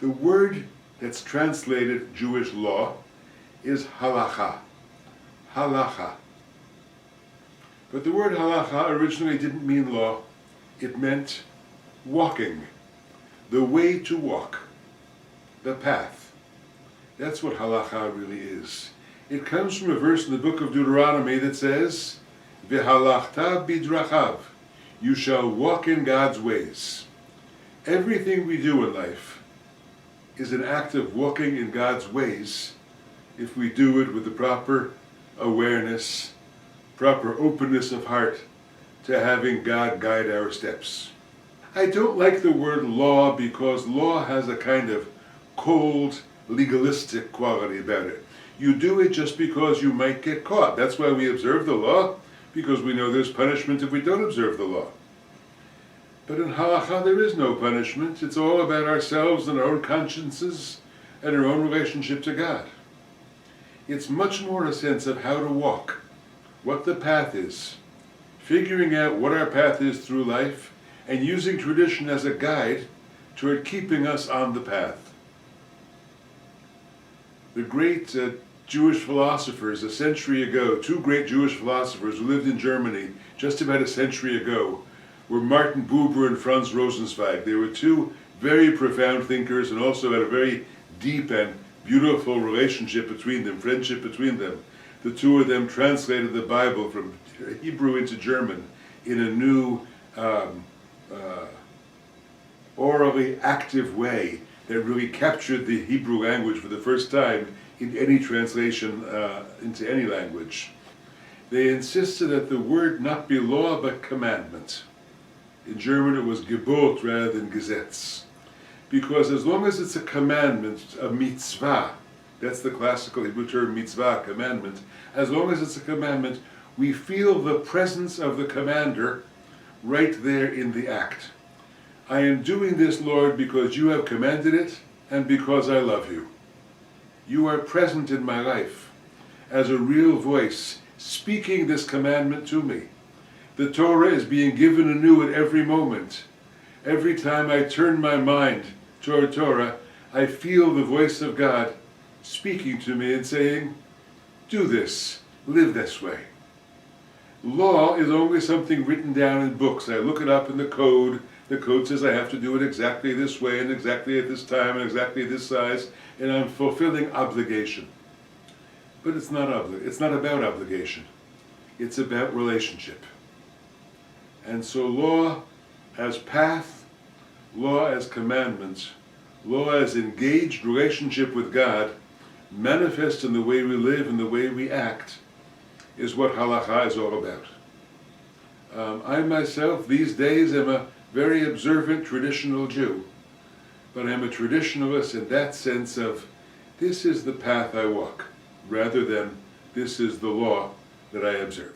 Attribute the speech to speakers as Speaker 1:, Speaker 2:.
Speaker 1: The word that's translated Jewish law is halakhah. Halakhah. But the word halakhah originally didn't mean law. It meant walking, the way to walk, the path. That's what halakhah really is. It comes from a verse in the book of Deuteronomy that says, "V'halachta bidrachav," you shall walk in God's ways. Everything we do in life is an act of walking in God's ways if we do it with the proper awareness, proper openness of heart to having God guide our steps. I don't like the word law because law has a kind of cold, legalistic quality about it. You do it just because you might get caught. That's why we observe the law, because we know there's punishment if we don't observe the law. But in halakhah there is no punishment. It's all about ourselves and our own consciences and our own relationship to God. It's much more a sense of how to walk, what the path is, figuring out what our path is through life, and using tradition as a guide toward keeping us on the path. The great Jewish philosophers a century ago, two great Jewish philosophers who lived in Germany just about a century ago, were Martin Buber and Franz Rosenzweig. They were two very profound thinkers and also had a very deep and beautiful relationship between them, friendship between them. The two of them translated the Bible from Hebrew into German in a new, orally active way that really captured the Hebrew language for the first time in any translation into any language. They insisted that the word not be law but commandment. In German it was Gebot rather than Gesetz. Because as long as it's a commandment, a mitzvah, that's the classical Hebrew term mitzvah, commandment, as long as it's a commandment, we feel the presence of the commander right there in the act. I am doing this, Lord, because you have commanded it and because I love you. You are present in my life as a real voice speaking this commandment to me. The Torah is being given anew at every moment. Every time I turn my mind toward Torah, I feel the voice of God speaking to me and saying, do this, live this way. Law is only something written down in books. I look it up in the code. The code says I have to do it exactly this way and exactly at this time and exactly this size, and I'm fulfilling obligation. But it's not about obligation. It's about relationship. And so law as path, law as commandments, law as engaged relationship with God, manifest in the way we live and the way we act, is what halakhah is all about. I myself, these days, am a very observant traditional Jew, but I'm a traditionalist in that sense of this is the path I walk, rather than this is the law that I observe.